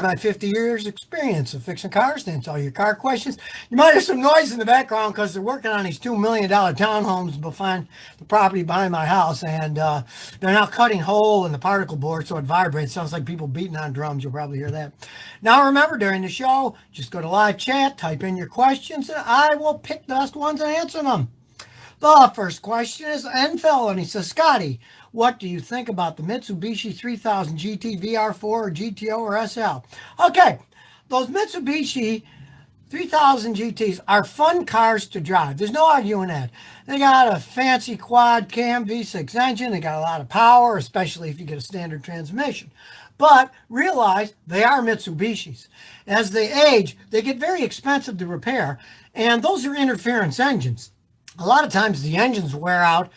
my 50 years experience of fixing cars to answer all your car questions. You might hear some noise in the background because they're working on these $2 million townhomes behind the property behind my house, and they're now cutting hole in the particle board so it vibrates. Sounds like people beating on drums. You'll probably hear that. Now remember, during the show, just go to live chat, type in your questions, and I will pick the best ones and answer them. The first question is Enfell, and he says, Scotty, what do you think about the Mitsubishi 3000 GT VR4 or GTO or SL? Okay, those Mitsubishi 3000 GTs are fun cars to drive. There's no arguing that. They got a fancy quad cam V6 engine. They got a lot of power, especially if you get a standard transmission. But realize they are Mitsubishis. As they age, they get very expensive to repair, and those are interference engines. A lot of times the engines wear out.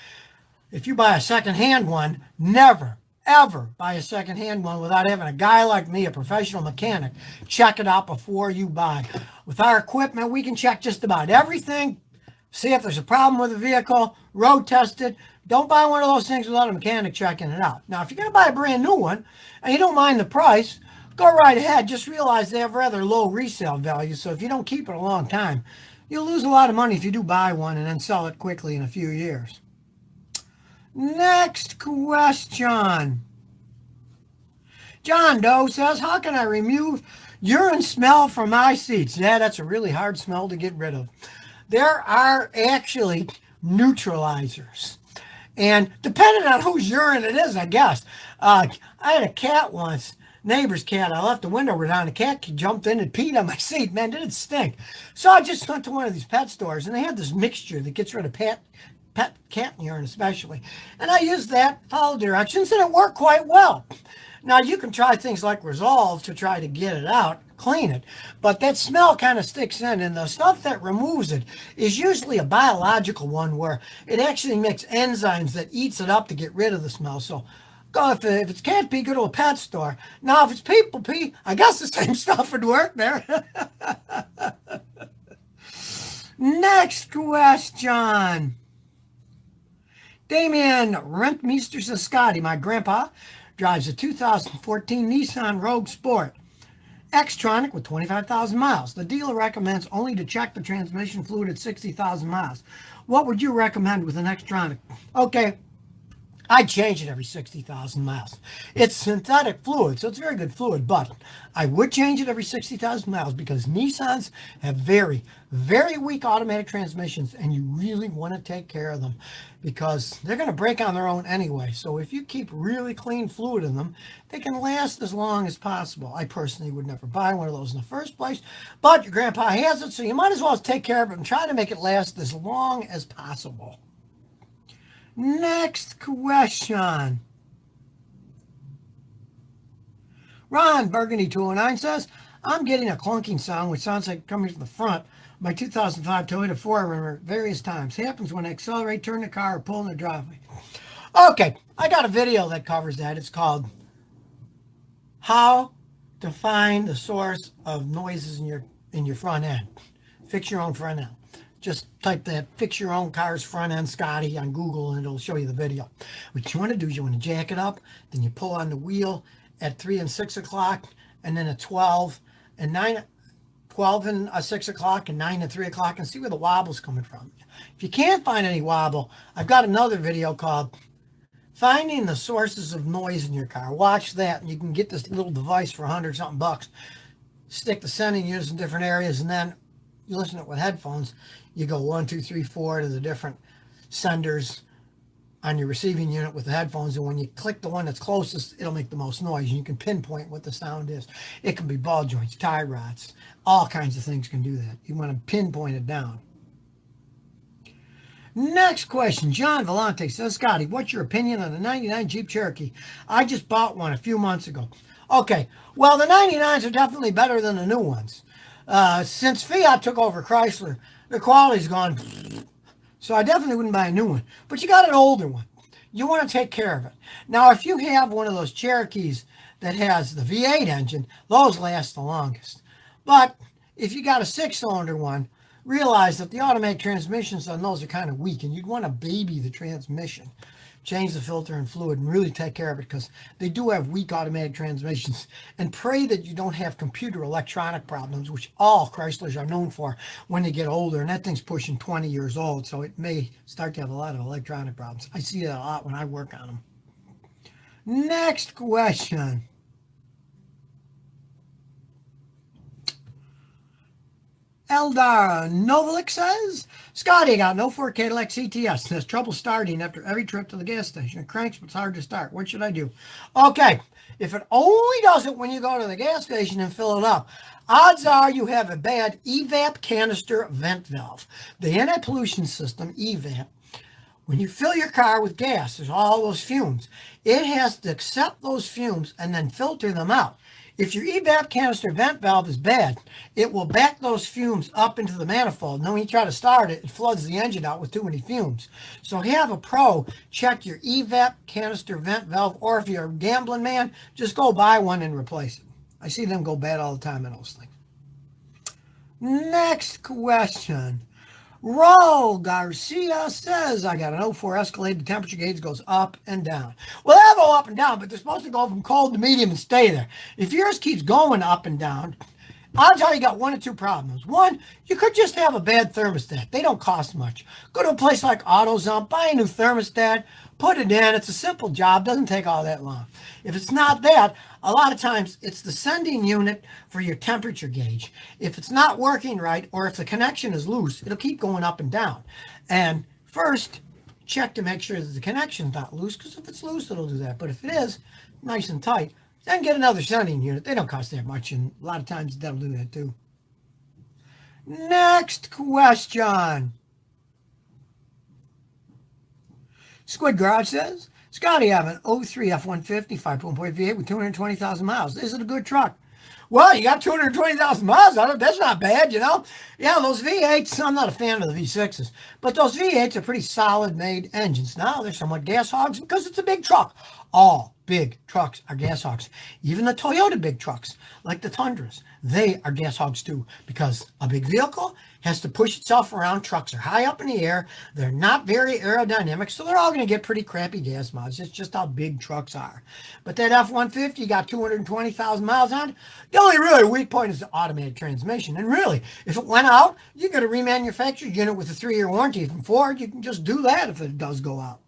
If you buy a second-hand one, never, ever buy a second-hand one without having a guy like me, a professional mechanic, check it out before you buy. With our equipment, we can check just about everything, see if there's a problem with the vehicle, road test it. Don't buy one of those things without a mechanic checking it out. Now, if you're going to buy a brand new one and you don't mind the price, go right ahead. Just realize they have rather low resale value, so if you don't keep it a long time, you'll lose a lot of money if you do buy one and then sell it quickly in a few years. Next question. John Doe says, how can I remove urine smell from my seats? Yeah, that's a really hard smell to get rid of. There are actually neutralizers. And depending on whose urine it is, I guess. I had a cat once, neighbor's cat. I left the window down. The cat jumped in and peed on my seat. Man, did it stink. So I just went to one of these pet stores, and they had this mixture that gets rid of pet cat urine especially. And I used that, followed directions, and it worked quite well. Now, you can try things like Resolve to try to get it out, clean it, but that smell kind of sticks in, and the stuff that removes it is usually a biological one where it actually makes enzymes that eats it up to get rid of the smell. So go if it's cat pee, go to a pet store. Now, if it's people pee, I guess the same stuff would work there. Next question. Damien Rentmeester says, Scotty, my grandpa drives a 2014 Nissan Rogue Sport Xtronic with 25,000 miles. The dealer recommends only to check the transmission fluid at 60,000 miles. What would you recommend with an Xtronic? Okay, I'd change it every 60,000 miles. It's synthetic fluid, so it's very good fluid, but I would change it every 60,000 miles because Nissans have very, very weak automatic transmissions, and you really want to take care of them because they're going to break on their own anyway. So if you keep really clean fluid in them, they can last as long as possible. I personally would never buy one of those in the first place, but your grandpa has it, so you might as well take care of it and try to make it last as long as possible. Next question. Ron Burgundy 209 says, I'm getting a clunking sound which sounds like coming from the front of my 2005 Toyota 4Runner various times. Happens when I accelerate, turn the car, or pull in the driveway. Okay, I got a video that covers that. It's called How to Find the Source of Noises in your front end. Fix your own front end. Just type that fix your own car's front end Scotty on Google and it'll show you the video. What you want to do is you want to jack it up, then you pull on the wheel at 3 and 6 o'clock, and then at 12 and 9, 12 and 6 o'clock, and 9 and 3 o'clock, and see where the wobble's coming from. If you can't find any wobble, I've got another video called Finding the Sources of Noise in Your Car. Watch that, and you can get this little device for $100-something bucks. Stick the sending units in different areas, and then you listen to it with headphones. You go 1, 2, 3, 4 to the different senders on your receiving unit with the headphones, and when you click the one that's closest, it'll make the most noise, and you can pinpoint what the sound is. It can be ball joints, tie rods, all kinds of things can do that. You want to pinpoint it down. Next question. John Vellante says, Scotty, what's your opinion on the 99 Jeep Cherokee? I just bought one a few months ago. Okay, well, the 99s are definitely better than the new ones. Since Fiat took over Chrysler, the quality's gone. So I definitely wouldn't buy a new one. But you got an older one. You want to take care of it. Now, if you have one of those Cherokees that has the V8 engine, those last the longest. But if you got a 6-cylinder one, realize that the automatic transmissions on those are kind of weak, and you'd want to baby the transmission change the filter and fluid and really take care of it, because they do have weak automatic transmissions. And pray that you don't have computer electronic problems, which all Chryslers are known for when they get older. And that thing's pushing 20 years old, so it may start to have a lot of electronic problems. I see that a lot when I work on them. Next question. Eldar Novalik says, Scotty, I got an 04 Cadillac CTS. Has trouble starting after every trip to the gas station. It cranks, but it's hard to start. What should I do? Okay, if it only does it when you go to the gas station and fill it up, odds are you have a bad evap canister vent valve. The anti-pollution system, evap, when you fill your car with gas, there's all those fumes. It has to accept those fumes and then filter them out. If your evap canister vent valve is bad, it will back those fumes up into the manifold. And then when you try to start it, it floods the engine out with too many fumes. So have a pro check your evap canister vent valve, or if you're a gambling man, just go buy one and replace it. I see them go bad all the time in those things. Next question. Raul Garcia says, I got an 04 Escalade. The temperature gauge goes up and down. Well, they'll go up and down, but they're supposed to go from cold to medium and stay there. If yours keeps going up and down, I'll tell you got one or two problems. One, you could just have a bad thermostat. They don't cost much. Go to a place like AutoZone, buy a new thermostat, put it in. It's a simple job. Doesn't take all that long. If it's not that, a lot of times it's the sending unit for your temperature gauge. If it's not working right, or if the connection is loose, it'll keep going up and down. And first, check to make sure that the connection's not loose, because if it's loose, it'll do that. But if it is nice and tight, then get another sending unit. They don't cost that much, and a lot of times that'll do that too. Next question. Squid Garage says, Scotty, I have an 03 F-150 5.8 V8 with 220,000 miles. Is it a good truck? Well, you got 220,000 miles on it. That's not bad, you know. Yeah, those V8s, I'm not a fan of the V6s, but those V8s are pretty solid made engines. Now, they're somewhat gas hogs because it's a big truck. All big trucks are gas hogs. Even the Toyota big trucks, like the Tundras, they are gas hogs too, because a big vehicle has to push itself around. Trucks are high up in the air. They're not very aerodynamic, so they're all going to get pretty crappy gas mileage. It's just how big trucks are. But that F-150 got 220,000 miles on it. The only really weak point is the automatic transmission. And really, if it went out, you get a remanufactured unit with a 3-year warranty from Ford. You can just do that if it does go out.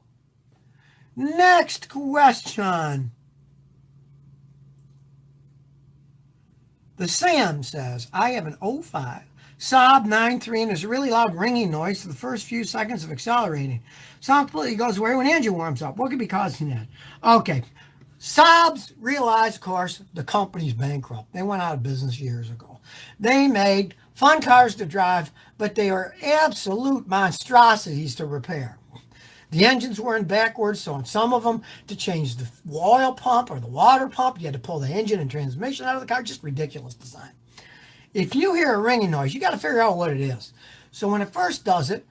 Next question. The Sam says, I have an 05 Saab 9.3 and there's a really loud ringing noise for the first few seconds of accelerating. Sound completely goes away when the engine warms up. What could be causing that? Okay. Saabs realized, of course, the company's bankrupt. They went out of business years ago. They made fun cars to drive, but they were absolute monstrosities to repair. The engines were in backwards, so on some of them, to change the oil pump or the water pump, you had to pull the engine and transmission out of the car. Just ridiculous design. If you hear a ringing noise, you got to figure out what it is. So when it first does it,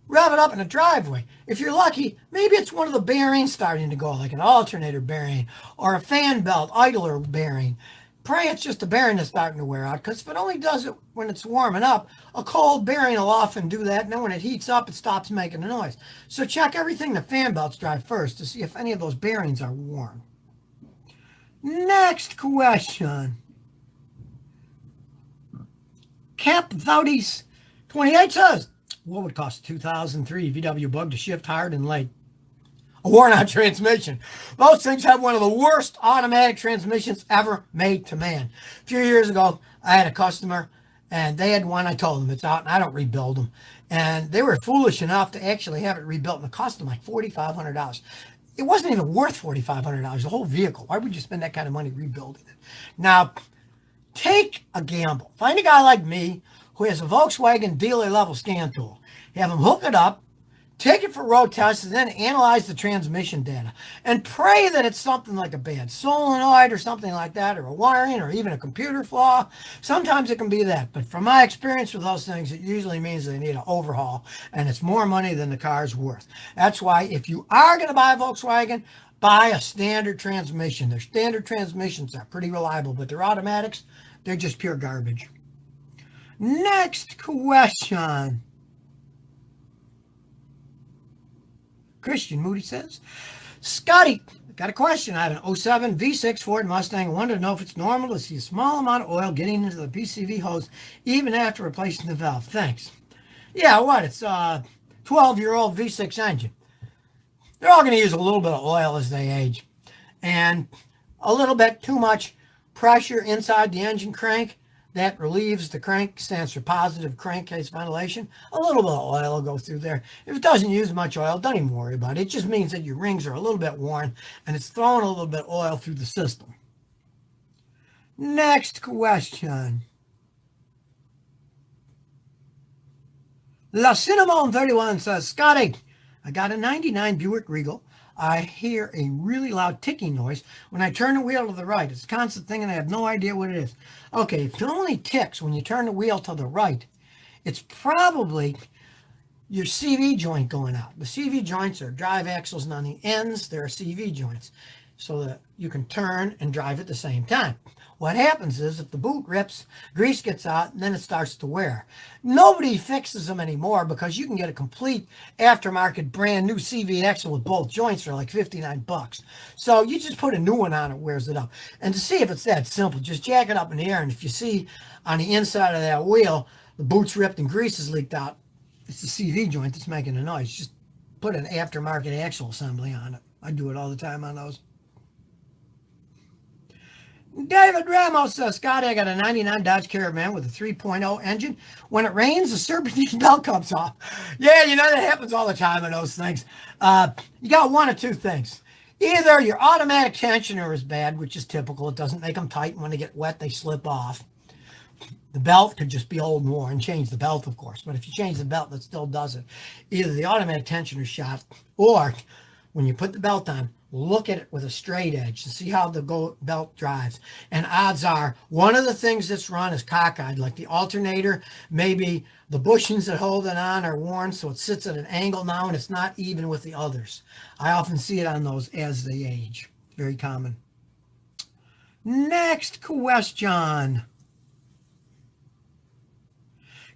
rev it up in a driveway. If you're lucky, maybe it's one of the bearings starting to go, like an alternator bearing or a fan belt idler bearing. Pray it's just a bearing that's starting to wear out, because if it only does it when it's warming up, a cold bearing will often do that, and then when it heats up, it stops making a noise. So check everything the fan belts drive first to see if any of those bearings are warm. Next question. Cap Vaudis 28 says, what would cost a 2003 VW Bug to shift hard and late? A worn-out transmission. Those things have one of the worst automatic transmissions ever made to man. A few years ago, I had a customer, and they had one. I told them it's out, and I don't rebuild them. And they were foolish enough to actually have it rebuilt, and it cost them like $4,500. It wasn't even worth $4,500, the whole vehicle. Why would you spend that kind of money rebuilding it? Now, take a gamble. Find a guy like me who has a Volkswagen dealer-level scan tool. Have him hook it up, take it for road tests, and then analyze the transmission data. And pray that it's something like a bad solenoid or something like that, or a wiring, or even a computer flaw. Sometimes it can be that. But from my experience with those things, it usually means they need an overhaul, and it's more money than the car's worth. That's why if you are going to buy a Volkswagen, buy a standard transmission. Their standard transmissions are pretty reliable, but their automatics, they're just pure garbage. Next question. Christian Moody says, Scotty, got a question. I have an '07 V6 Ford Mustang. I wanted to know if it's normal to see a small amount of oil getting into the PCV hose even after replacing the valve. Thanks. Yeah, what? It's a 12-year-old V6 engine. They're all going to use a little bit of oil as they age. And a little bit too much pressure inside the engine crank. That relieves the crank, stands for positive crankcase ventilation. A little bit of oil will go through there. If it doesn't use much oil, don't even worry about it. It just means that your rings are a little bit worn and it's throwing a little bit of oil through the system. Next question. La Cinnamon 31 says, Scotty, I got a 99 Buick Regal. I hear a really loud ticking noise when I turn the wheel to the right. It's a constant thing and I have no idea what it is. Okay, if it only ticks when you turn the wheel to the right, it's probably your CV joint going out. The CV joints are drive axles, and on the ends, there are CV joints so that you can turn and drive at the same time. What happens is if the boot rips, grease gets out, and then it starts to wear. Nobody fixes them anymore because you can get a complete aftermarket brand new CV axle with both joints for like 59 bucks. So you just put a new one on, it wears it up. And to see if it's that simple, just jack it up in the air, and if you see on the inside of that wheel, the boot's ripped and grease is leaked out, it's the CV joint that's making a noise. Just put an aftermarket axle assembly on it. I do it all the time on those. David Ramos says, Scotty, I got a 99 Dodge Caravan with a 3.0 engine. When it rains, the serpentine belt comes off. Yeah, you know, that happens all the time in those things. You got one of two things. Either your automatic tensioner is bad, which is typical. It doesn't make them tight, and when they get wet, they slip off. The belt could just be old and worn. Change the belt, of course. But if you change the belt, that still does it. Either the automatic tensioner is shot, or when you put the belt on, look at it with a straight edge to see how the belt drives. And odds are, one of the things that's run is cockeyed, like the alternator. Maybe the bushings that hold it on are worn, so it sits at an angle now, and it's not even with the others. I often see it on those as they age. Very common. Next question.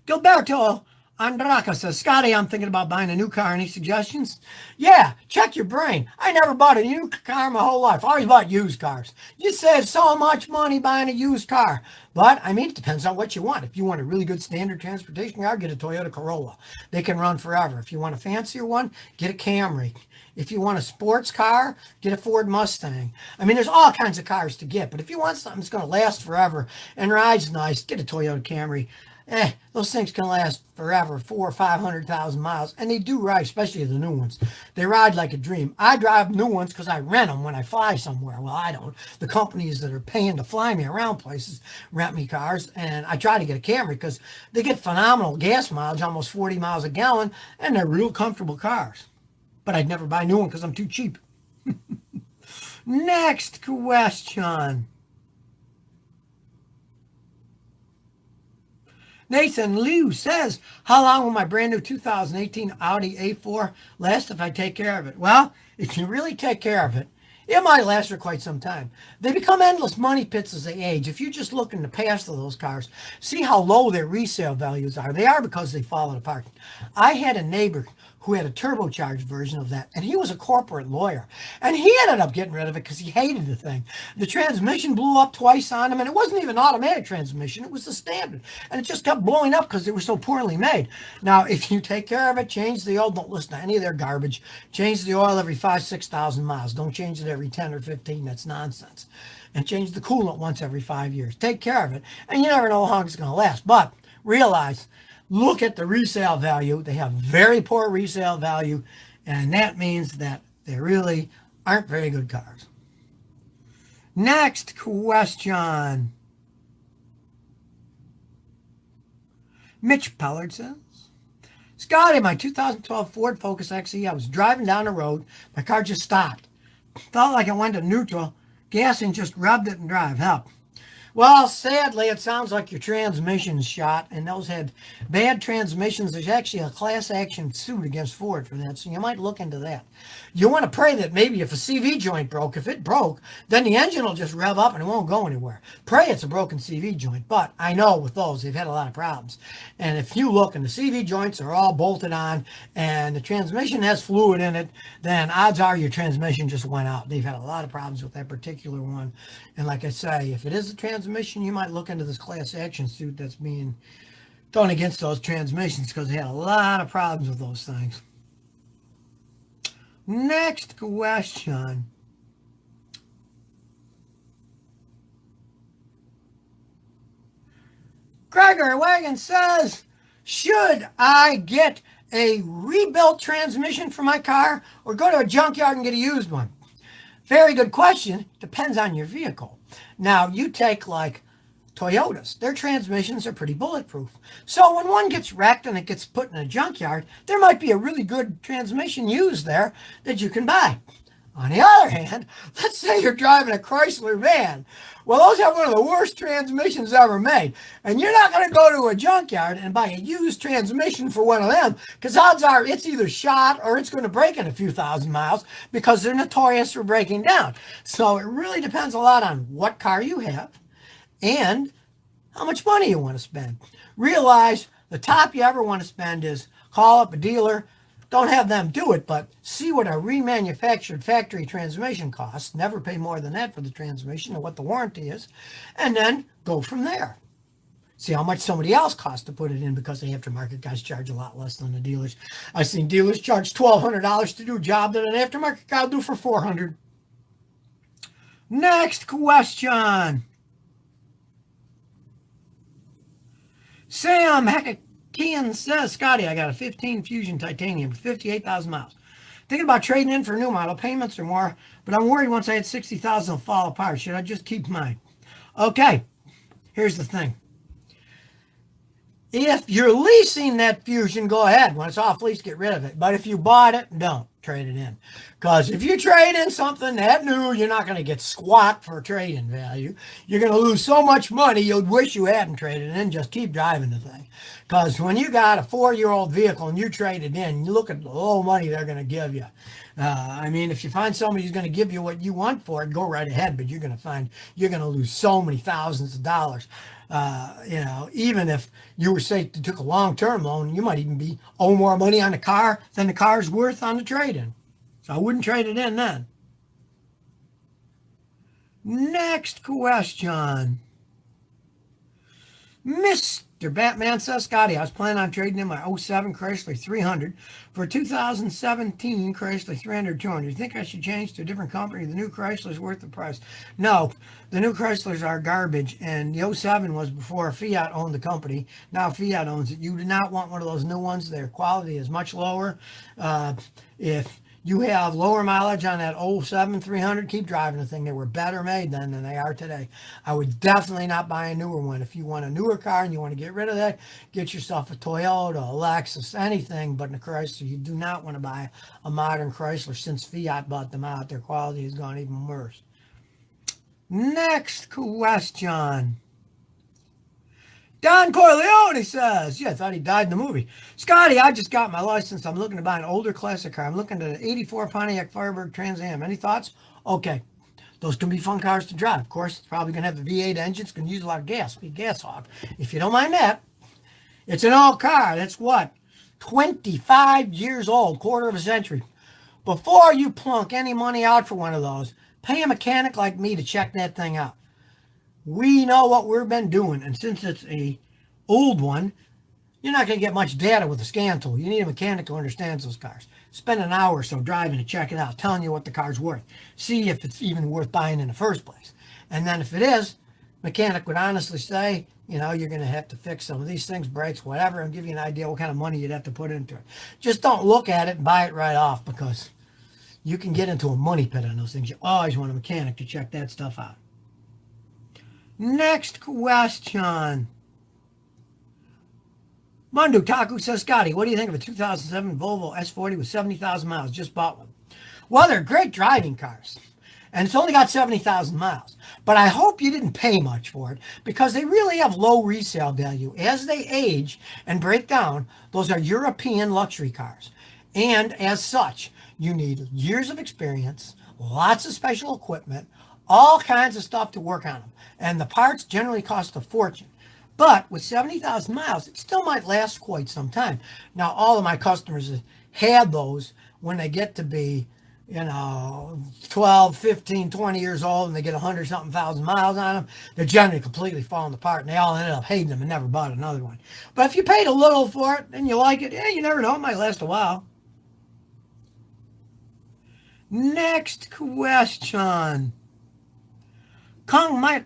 Gilberto Andraca says, Scotty, I'm thinking about buying a new car. Any suggestions? Yeah, check your brain. I never bought a new car my whole life. I always bought used cars. You save so much money buying a used car. But, I mean, it depends on what you want. If you want a really good standard transportation car, get a Toyota Corolla. They can run forever. If you want a fancier one, get a Camry. If you want a sports car, get a Ford Mustang. I mean, there's all kinds of cars to get. But if you want something that's going to last forever and rides nice, get a Toyota Camry. Those things can last forever, 400,000 or 500,000 miles, and they do ride, especially the new ones. They ride like a dream. I drive new ones because I rent them when I fly somewhere. Well, I don't. The companies that are paying to fly me around places rent me cars, and I try to get a Camry because they get phenomenal gas mileage, almost 40 miles a gallon, and they're real comfortable cars. But I'd never buy a new one because I'm too cheap. Next question. Nathan Liu says, how long will my brand new 2018 Audi A4 last if I take care of it? Well, if you really take care of it, it might last for quite some time. They become endless money pits as they age. If you just look in the past of those cars, see how low their resale values are. They are because they fall apart. I had a neighbor who had a turbocharged version of that, and he was a corporate lawyer. And he ended up getting rid of it because he hated the thing. The transmission blew up twice on him, and it wasn't even automatic transmission. It was the standard. And it just kept blowing up because they were so poorly made. Now, if you take care of it, change the oil. Don't listen to any of their garbage. Change the oil every 5,000 to 6,000 miles. Don't change it every 10 or 15. That's nonsense. And change the coolant once every 5 years. Take care of it. And you never know how long it's going to last. But realize, look at the resale value. They have very poor resale value, and that means that they really aren't very good cars. Next question. Mitch Pellard says, Scotty, my 2012 Ford Focus XE, I was driving down the road. My car just stopped. Felt like it went to neutral. Gassing just rubbed it and drive. Help. Well, sadly, it sounds like your transmission's shot, and those had bad transmissions. There's actually a class action suit against Ford for that, so you might look into that. You want to pray that maybe if a CV joint broke, if it broke, then the engine will just rev up and it won't go anywhere. Pray it's a broken CV joint. But I know with those, they've had a lot of problems. And if you look and the CV joints are all bolted on and the transmission has fluid in it, then odds are your transmission just went out. They've had a lot of problems with that particular one. And like I say, if it is a transmission, you might look into this class action suit that's being done against those transmissions because they had a lot of problems with those things. Next question. Gregor Wagon says, should I get a rebuilt transmission for my car or go to a junkyard and get a used one? Very good question. Depends on your vehicle. Now, you take like Toyotas. Their transmissions are pretty bulletproof. So when one gets wrecked and it gets put in a junkyard, there might be a really good transmission used there that you can buy. On the other hand, let's say you're driving a Chrysler van. Well, those have one of the worst transmissions ever made. And you're not going to go to a junkyard and buy a used transmission for one of them because odds are it's either shot or it's going to break in a few thousand miles because they're notorious for breaking down. So it really depends a lot on what car you have and how much money you want to spend. Realize the top you ever want to spend is call up a dealer. Don't have them do it, but see what a remanufactured factory transmission costs. Never pay more than that for the transmission or what the warranty is. And then go from there. See how much somebody else costs to put it in because the aftermarket guys charge a lot less than the dealers. I've seen dealers charge $1,200 to do a job that an aftermarket guy will do for $400. Next question. Sam Hackakian says, Scotty, I got a 15 Fusion Titanium for 58,000 miles. Thinking about trading in for a new model. Payments or more, but I'm worried once I hit 60,000 it'll fall apart. Should I just keep mine? Okay, here's the thing. If you're leasing that Fusion, go ahead. When it's off lease, get rid of it. But if you bought it, don't trade it in. Because if you trade in something that new, you're not going to get squat for trade-in value. You're going to lose so much money, you'll wish you hadn't traded in. Just keep driving the thing. Because when you got a 4-year-old vehicle and you trade it in, you look at the low money they're going to give you. I mean, if you find somebody who's going to give you what you want for it, go right ahead. But you're going to find you're going to lose so many thousands of dollars. Even if you were, say, took a long-term loan, you might even owe more money on the car than the car's worth on the trade-in. So I wouldn't trade it in then. Next question. Mr. Batman says, Scotty, I was planning on trading in my 07 Chrysler 300 for a 2017 Chrysler 300 200. You think I should change to a different company? The new Chrysler is worth the price. No, the new Chryslers are garbage, and the 07 was before Fiat owned the company. Now Fiat owns it. You do not want one of those new ones. Their quality is much lower. If you have lower mileage on that 07 300, keep driving the thing. They were better made then than they are today. I would definitely not buy a newer one. If you want a newer car and you want to get rid of that, get yourself a Toyota, a Lexus, anything but a Chrysler. You do not want to buy a modern Chrysler. Since Fiat bought them out, their quality has gone even worse. Next question. Don Corleone says, yeah, I thought he died in the movie. Scotty, I just got my license. I'm looking to buy an older classic car. I'm looking at an 84 Pontiac Firebird Trans Am. Any thoughts? Okay. Those can be fun cars to drive. Of course, it's probably going to have the V8 engine. It's going to use a lot of gas. Be a gas hog. If you don't mind that, it's an old car. That's what? 25 years old, quarter of a century. Before you plunk any money out for one of those, pay a mechanic like me to check that thing out. We know what we've been doing, and since it's a old one, you're not going to get much data with a scan tool. You need a mechanic who understands those cars. Spend an hour or so driving to check it out, telling you what the car's worth. See if it's even worth buying in the first place. And then if it is, mechanic would honestly say, you're going to have to fix some of these things, brakes, whatever, and give you an idea what kind of money you'd have to put into it. Just don't look at it and buy it right off because you can get into a money pit on those things. You always want a mechanic to check that stuff out. Next question. Mundu Taku says, Scotty, what do you think of a 2007 Volvo S40 with 70,000 miles? Just bought one. Well, they're great driving cars. And it's only got 70,000 miles. But I hope you didn't pay much for it because they really have low resale value. As they age and break down, those are European luxury cars. And as such, You need years of experience, lots of special equipment, all kinds of stuff to work on them. And the parts generally cost a fortune. But with 70,000 miles, it still might last quite some time. Now, all of my customers have had those when they get to be, 12, 15, 20 years old and they get 100 something thousand miles on them. They're generally completely falling apart and they all ended up hating them and never bought another one. But if you paid a little for it and you like it, yeah, you never know, it might last a while. Next question. Kong Mike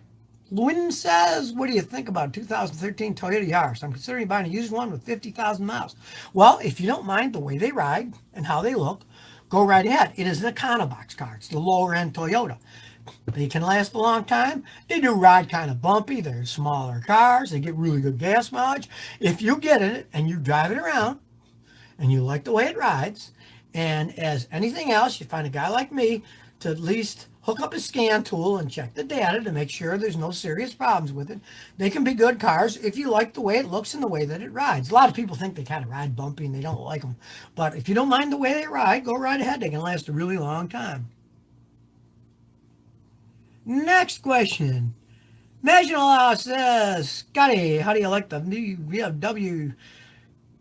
Lewin says, what do you think about 2013 Toyota Yaris? I'm considering buying a used one with 50,000 miles. Well, if you don't mind the way they ride and how they look, go right ahead. It is an Econobox car. It's the lower end Toyota. They can last a long time. They do ride kind of bumpy. They're smaller cars. They get really good gas mileage. If you get in it and you drive it around and you like the way it rides, and as anything else, you find a guy like me to at least hook up a scan tool and check the data to make sure there's no serious problems with it. They can be good cars if you like the way it looks and the way that it rides. A lot of people think they kind of ride bumpy and they don't like them. But if you don't mind the way they ride, go right ahead. They can last a really long time. Next question. Imagine says, Scotty, how do you like the new BMW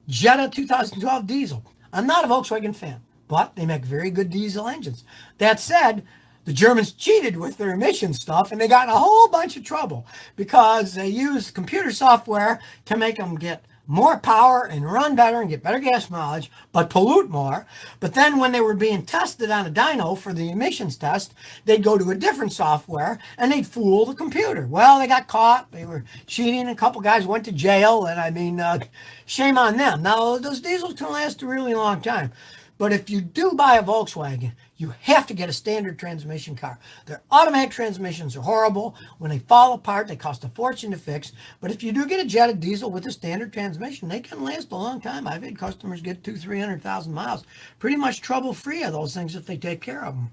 Jetta 2012 diesel? I'm not a Volkswagen fan, but they make very good diesel engines. That said, the Germans cheated with their emission stuff and they got in a whole bunch of trouble because they used computer software to make them get more power and run better and get better gas mileage, but pollute more. But then when they were being tested on a dyno for the emissions test, they'd go to a different software and they'd fool the computer. Well, they got caught. They were cheating. A couple guys went to jail. And shame on them. Now, those diesels can last a really long time. But if you do buy a Volkswagen, you have to get a standard transmission car. Their automatic transmissions are horrible. When they fall apart, they cost a fortune to fix. But if you do get a Jetta diesel with a standard transmission, they can last a long time. I've had customers get 300,000 miles pretty much trouble-free of those things if they take care of them.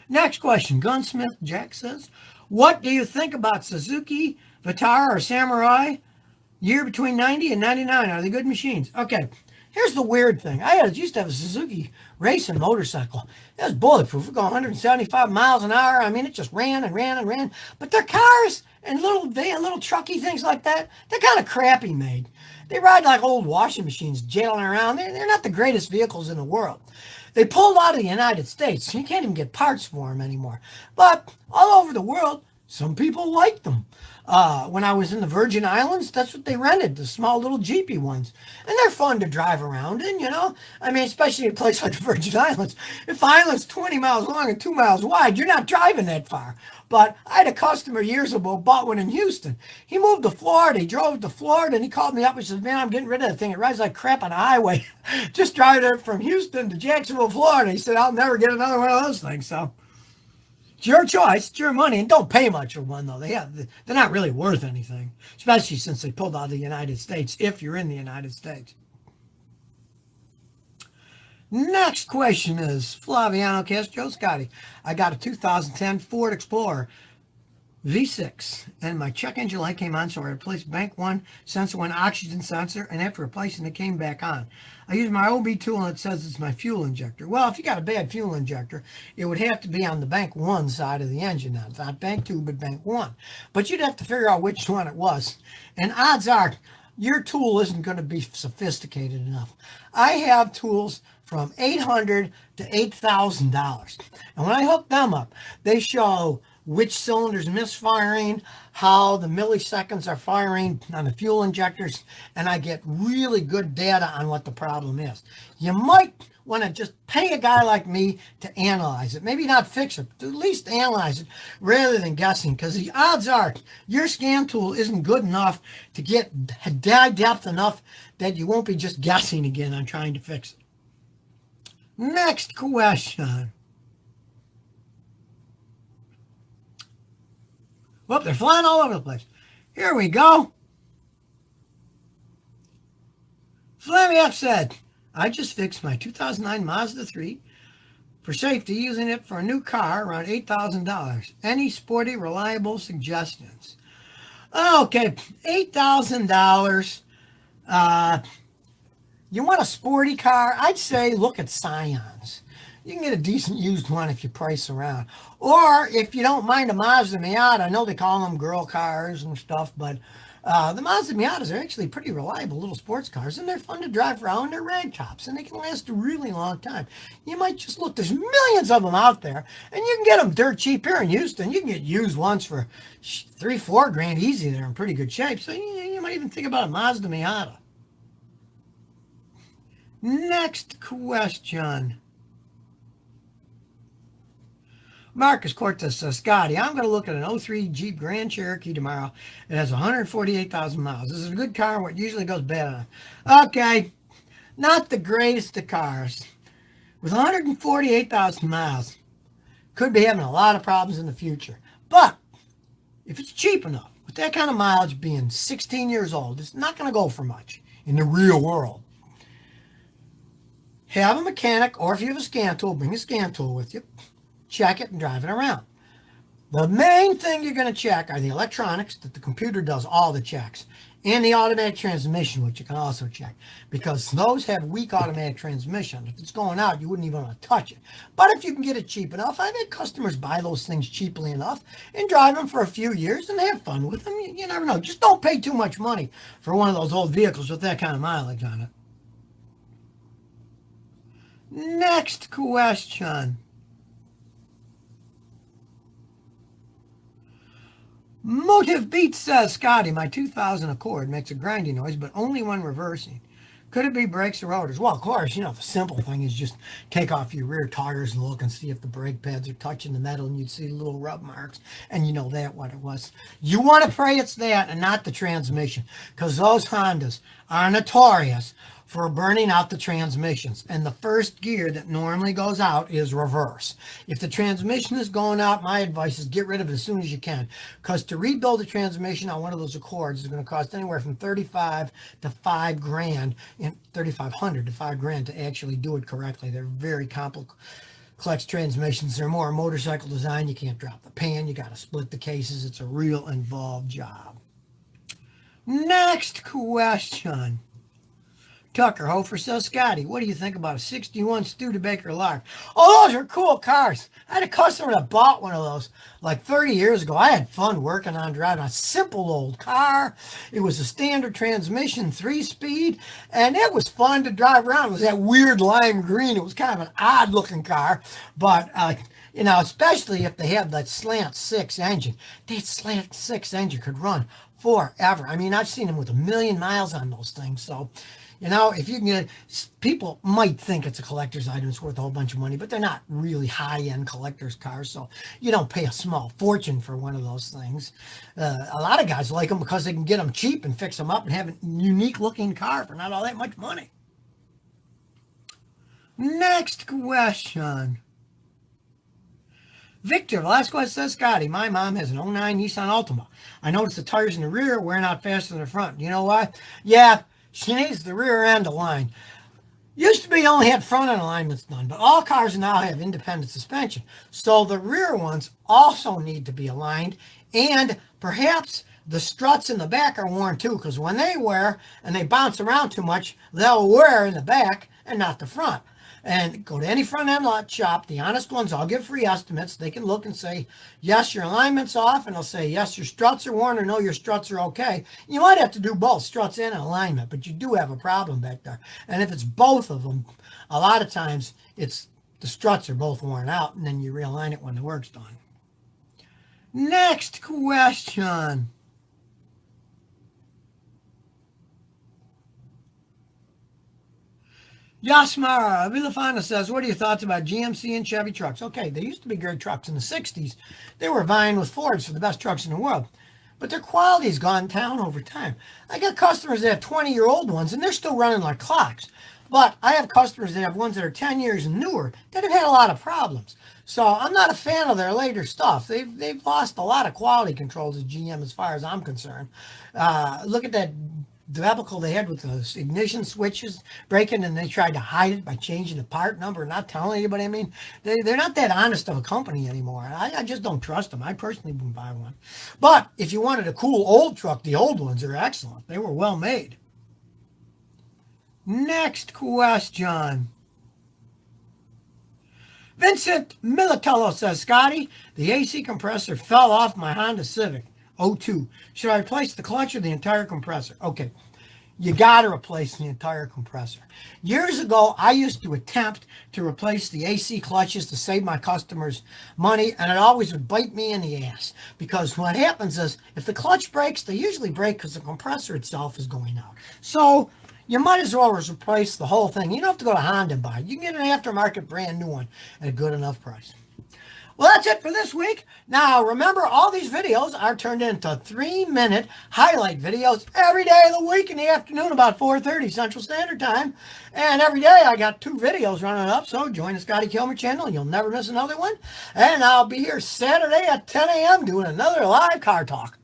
Next question. Gunsmith Jack says, what do you think about Suzuki, Vitara, or Samurai? Year between 90 and 99. Are they good machines? Okay. Here's the weird thing. I used to have a Suzuki racing motorcycle. It was bulletproof. It go 175 miles an hour. I mean, it just ran and ran and ran. But their cars and little trucky things like that, they're kind of crappy made. They ride like old washing machines jailing around. They're not the greatest vehicles in the world. They pulled out of the United States. You can't even get parts for them anymore. But all over the world, some people like them. When I was in the Virgin Islands, that's what they rented, the small little Jeepy ones. And they're fun to drive around in, especially in a place like the Virgin Islands. If the island's 20 miles long and 2 miles wide, you're not driving that far. But I had a customer years ago bought one in Houston. He moved to Florida. He drove to Florida and he called me up. He said, man, I'm getting rid of that thing. It rides like crap on the highway. Just driving it from Houston to Jacksonville, Florida. He said, I'll never get another one of those things. So it's your choice. It's your money. And don't pay much for one, though. They're not really worth anything, especially since they pulled out of the United States, if you're in the United States. Next question is Flaviano Castro. Scotty, I got a 2010 Ford Explorer V6, and my check engine light came on, so I replaced bank one sensor, one oxygen sensor, and after replacing it, came back on. I used my OB tool, and it says it's my fuel injector. Well, if you got a bad fuel injector, it would have to be on the bank one side of the engine. Now, it's not bank two, but bank one. But you'd have to figure out which one it was. And odds are, your tool isn't going to be sophisticated enough. I have tools from $800 to $8,000. And when I hook them up, they show which cylinders misfiring, how the milliseconds are firing on the fuel injectors, and I get really good data on what the problem is. You might want to just pay a guy like me to analyze it. Maybe not fix it, but at least analyze it rather than guessing, because the odds are your scan tool isn't good enough to get data depth enough that you won't be just guessing again on trying to fix it. Next question. Well, they're flying all over the place. Here we go. Flaviak said, I just fixed my 2009 Mazda 3 for safety, using it for a new car around $8,000. Any sporty, reliable suggestions? Okay, $8,000. You want a sporty car? I'd say look at Scions. You can get a decent used one if you price around. Or if you don't mind a Mazda Miata, I know they call them girl cars and stuff, but the Mazda Miatas are actually pretty reliable little sports cars, and they're fun to drive around. They're rag tops, and they can last a really long time. You might just look, there's millions of them out there, and you can get them dirt cheap here in Houston. You can get used ones for 3-4 grand easy. They're in pretty good shape, so you might even think about a Mazda Miata. Next question. Marcus Cortez says, Scotty, I'm going to look at an '03 Jeep Grand Cherokee tomorrow. It has 148,000 miles. This is a good car. What usually goes bad on it? Okay, not the greatest of cars. With 148,000 miles, could be having a lot of problems in the future. But if it's cheap enough, with that kind of mileage, being 16 years old, it's not going to go for much in the real world. Have a mechanic, or if you have a scan tool, bring a scan tool with you. Check it and drive it around. The main thing you're going to check are the electronics, that the computer does all the checks, and the automatic transmission, which you can also check, because those have weak automatic transmission. If it's going out, you wouldn't even want to touch it. But if you can get it cheap enough, I've had customers buy those things cheaply enough and drive them for a few years and have fun with them. You never know. Just don't pay too much money for one of those old vehicles with that kind of mileage on it. Next question. Motive Beat says, Scotty, my 2000 Accord makes a grinding noise, but only when reversing. Could it be brakes or rotors? Well, of course, the simple thing is just take off your rear tires and look and see if the brake pads are touching the metal, and you'd see little rub marks, and you know that what it was. You want to pray it's that and not the transmission, because those Hondas are notorious for burning out the transmissions. And the first gear that normally goes out is reverse. If the transmission is going out, my advice is get rid of it as soon as you can. Because to rebuild a transmission on one of those Accords is going to cost anywhere from 35 to 5 grand, and 3,500 to 5 grand to actually do it correctly. They're very complex transmissions. They're more motorcycle design. You can't drop the pan. You got to split the cases. It's a real involved job. Next question. Tucker Hofer says, Scotty, what do you think about a 61 Studebaker Lark? Oh, those are cool cars. I had a customer that bought one of those like 30 years ago. I had fun working on driving a simple old car. It was a standard transmission, 3-speed, and it was fun to drive around. It was that weird lime green. It was kind of an odd looking car, but especially if they had that slant 6 engine. That slant 6 engine could run forever. I mean, I've seen them with 1 million miles on those things, so if you can get, people might think it's a collector's item, it's worth a whole bunch of money, but they're not really high-end collector's cars, so you don't pay a small fortune for one of those things. A lot of guys like them because they can get them cheap and fix them up and have a unique-looking car for not all that much money. Next question. Victor Velasquez says, Scotty, my mom has an '09 Nissan Altima. I noticed the tires in the rear are wearing out faster than the front. You know why? Yeah. She needs the rear end aligned. Used to be you only had front end alignments done, but all cars now have independent suspension. So the rear ones also need to be aligned, and perhaps the struts in the back are worn too, because when they wear and they bounce around too much, they'll wear in the back and not the front. And go to any front end lot shop, the honest ones, I'll give free estimates. They can look and say, yes, your alignment's off, and they'll say, yes, your struts are worn, or no, your struts are okay. You might have to do both, struts and alignment, but you do have a problem back there. And if it's both of them, a lot of times it's the struts are both worn out, and then you realign it when the work's done. Next question. Yasmara Villafana says, what are your thoughts about GMC and Chevy trucks? Okay, they used to be great trucks in the 60s. They were vying with Fords for the best trucks in the world. But their quality's gone down over time. I got customers that have 20-year-old ones, and they're still running like clocks. But I have customers that have ones that are 10 years and newer that have had a lot of problems. So I'm not a fan of their later stuff. They've lost a lot of quality controls at GM as far as I'm concerned. Look at that debacle they had with those ignition switches breaking, and they tried to hide it by changing the part number and not telling anybody. I mean, they're not that honest of a company anymore. I just don't trust them. I personally wouldn't buy one. But if you wanted a cool old truck, the old ones are excellent. They were well made. Next question. Vincent Militello says, Scotty, the AC compressor fell off my Honda Civic '02. Should I replace the clutch or the entire compressor? Okay, you got to replace the entire compressor. Years ago, I used to attempt to replace the AC clutches to save my customers money, and it always would bite me in the ass. Because what happens is, if the clutch breaks, they usually break because the compressor itself is going out. So you might as well replace the whole thing. You don't have to go to Honda and buy it. You can get an aftermarket brand new one at a good enough price. Well, that's it for this week. Now, remember, all these videos are turned into 3-minute highlight videos every day of the week in the afternoon, about 4:30 Central Standard Time. And every day I got 2 videos running up, so join the Scotty Kilmer channel and you'll never miss another one. And I'll be here Saturday at 10 a.m. doing another live car talk.